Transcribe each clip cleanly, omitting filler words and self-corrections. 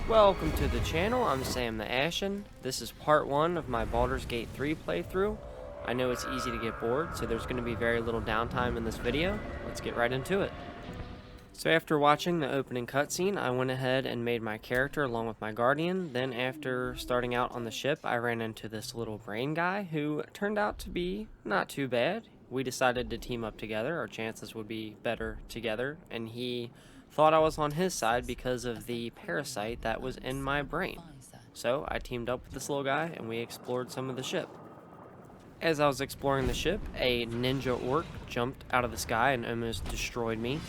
Welcome to the channel. I'm Sam the Ashen. This is part 1 of my Baldur's Gate 3 playthrough. I know it's easy to get bored, so there's going to be very little downtime in this video. Let's get right into it. So after watching the opening cutscene, I went ahead and made my character along with my guardian. Then after starting out on the ship, I ran into this little brain guy who turned out to be not too bad. We decided to team up together. Our chances would be better together, and he thought I was on his side because of the parasite that was in my brain. So I teamed up with this little guy and we explored some of the ship. As I was exploring the ship, a ninja orc jumped out of the sky and almost destroyed me.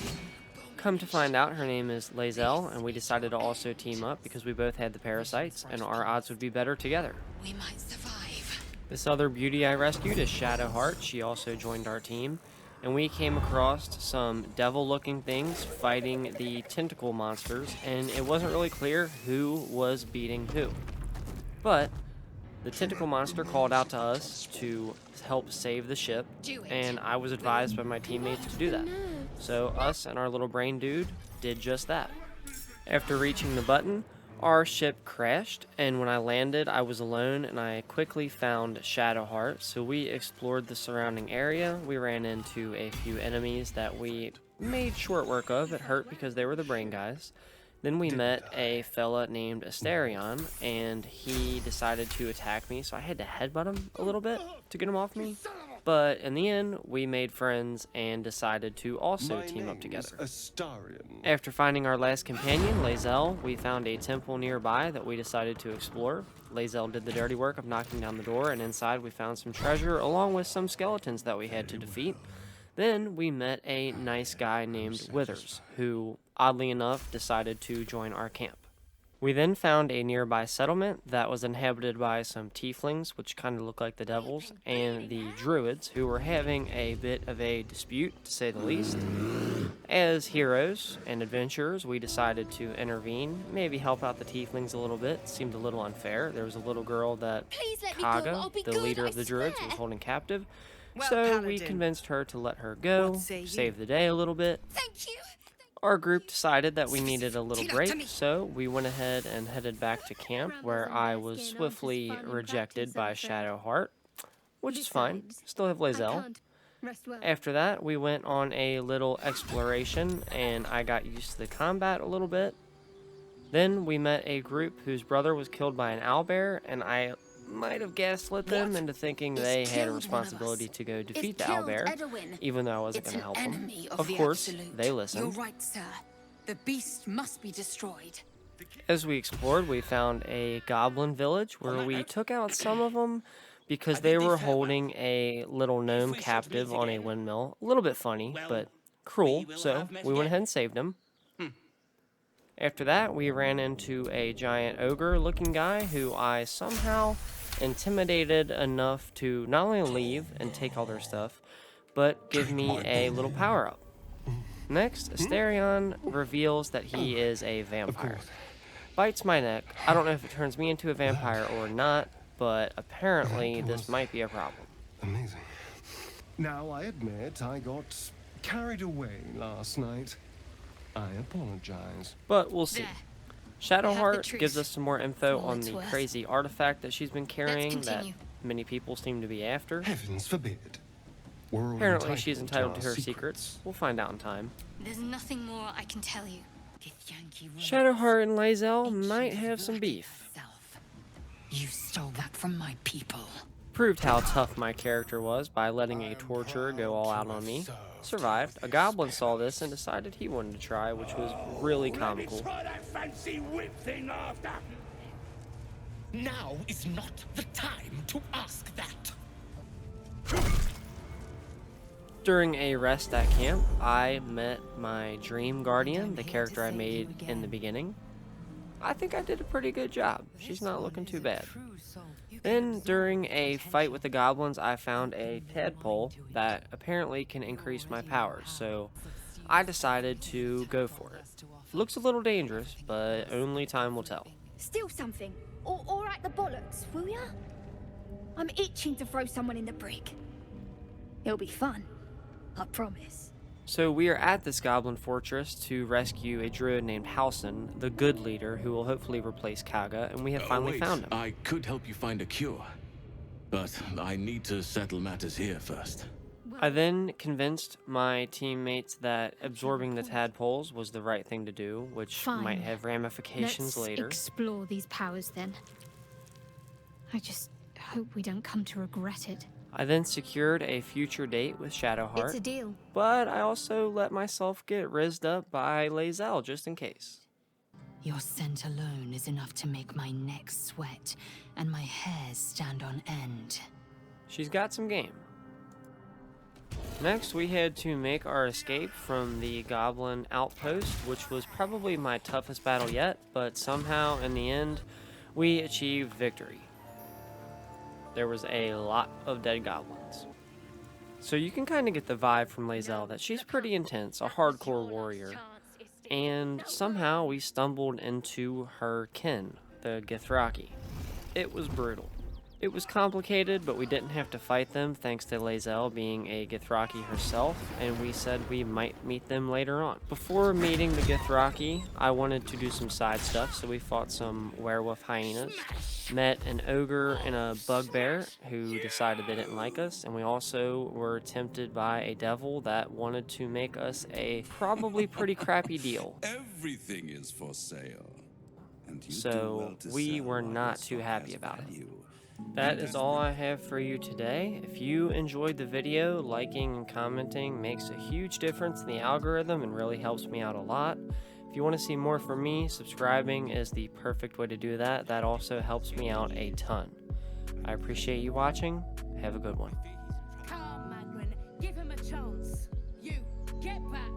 Come to find out, her name is Lae'zel, and we decided to also team up because we both had the parasites and our odds would be better together. We might survive. This other beauty I rescued is Shadowheart. She also joined our team. And we came across some devil-looking things fighting the tentacle monsters, and it wasn't really clear who was beating who. But the tentacle monster called out to us to help save the ship, and I was advised by my teammates to do that. So us and our little brain dude did just that. After reaching the button, our ship crashed, and when I landed, I was alone, and I quickly found Shadowheart. So we explored the surrounding area. We ran into a few enemies that we made short work of. It hurt because they were the brain guys. Then we met a fella named Asterion, and he decided to attack me, so I had to headbutt him a little bit to get him off me. But in the end, we made friends and decided to also team up together. After finding our last companion, Lae'zel, we found a temple nearby that we decided to explore. Lae'zel did the dirty work of knocking down the door, and inside we found some treasure along with some skeletons that we had to defeat. Then we met a nice guy named Withers, who, oddly enough, decided to join our camp. We then found a nearby settlement that was inhabited by some tieflings, which kind of look like the devils, and the druids, who were having a bit of a dispute, to say the least. As heroes and adventurers, we decided to intervene, maybe help out the tieflings a little bit. It seemed a little unfair. There was a little girl that Kaga, the leader of the druids, was holding captive. So we convinced her to let her go, save the day a little bit. Thank you. Our group decided that we needed a little break, so we went ahead and headed back to camp, where I was swiftly rejected by Shadowheart, which is fine. Still have Lae'zel. After that, we went on a little exploration, and I got used to the combat a little bit. Then we met a group whose brother was killed by an owlbear, and I might have gaslit them into thinking they had a responsibility to go defeat the owlbear, even though I wasn't going to help them. Of course, they listened. You're right, sir. The beast must be destroyed. As we explored, we found a goblin village where we took out some of them because they were holding a little gnome captive on a windmill. A little bit funny, but cruel, so we went ahead and saved him. After that, we ran into a giant ogre-looking guy who I somehow intimidated enough to not only leave and take all their stuff, but give me a little power-up. Next, Asterion reveals that he is a vampire. Bites my neck. I don't know if it turns me into a vampire or not, but apparently this might be a problem. Amazing. Now, I admit I got carried away last night. I apologize. But we'll see. Shadowheart gives us some more info on the crazy artifact that she's been carrying that many people seem to be after. Heavens forbid. Apparently she's entitled to her secrets. We'll find out in time. There's nothing more I can tell you. Shadowheart and Lae'zel might have some beef. You stole that from my people. Proved how tough my character was by letting a torturer go all out on me. Survived. A goblin saw this and decided he wanted to try, which was really comical. Now is not the time to ask that. During a rest at camp, I met my dream guardian, the character I made in the beginning. I think I did a pretty good job. She's not looking too bad. Then, during a fight with the goblins, I found a tadpole that apparently can increase my powers, so I decided to go for it. Looks a little dangerous, but only time will tell. Steal something, or at the bollocks, will ya? I'm itching to throw someone in the brig. It'll be fun, I promise. So we are at this goblin fortress to rescue a druid named Halson, the good leader who will hopefully replace Kaga, and we have finally Wait, found him. I could help you find a cure, but I need to settle matters here first. I then convinced my teammates that absorbing the tadpoles was the right thing to do, which Fine. might have ramifications Let's later. explore these powers then. I just hope we don't come to regret it. I then secured a future date with Shadowheart, It's a deal. but I also let myself get rizzed up by Lae'zel just in case. Your scent alone is enough to make my neck sweat and my hairs stand on end. She's got some game. Next, we had to make our escape from the Goblin outpost, which was probably my toughest battle yet, but somehow, in the end, we achieved victory. There was a lot of dead goblins. So you can kind of get the vibe from Lae'zel that she's pretty intense, a hardcore warrior. And somehow we stumbled into her kin, the Githraki. It was brutal. It was complicated, but we didn't have to fight them thanks to Lae'zel being a Githraki herself, and we said we might meet them later on. Before meeting the Githraki, I wanted to do some side stuff, so we fought some werewolf hyenas, met an ogre and a bugbear who decided they didn't like us, and we also were tempted by a devil that wanted to make us a probably pretty crappy deal. Everything is for sale. And you do So well to we sell were what not also too happy has about it. value. That is all I have for you today. If you enjoyed the video, liking and commenting makes a huge difference in the algorithm and really helps me out a lot. If you want to see more from me, subscribing is the perfect way to do that. That also helps me out a ton. I appreciate you watching. Have a good one. Come, Magrin, give him a chance. You, get back.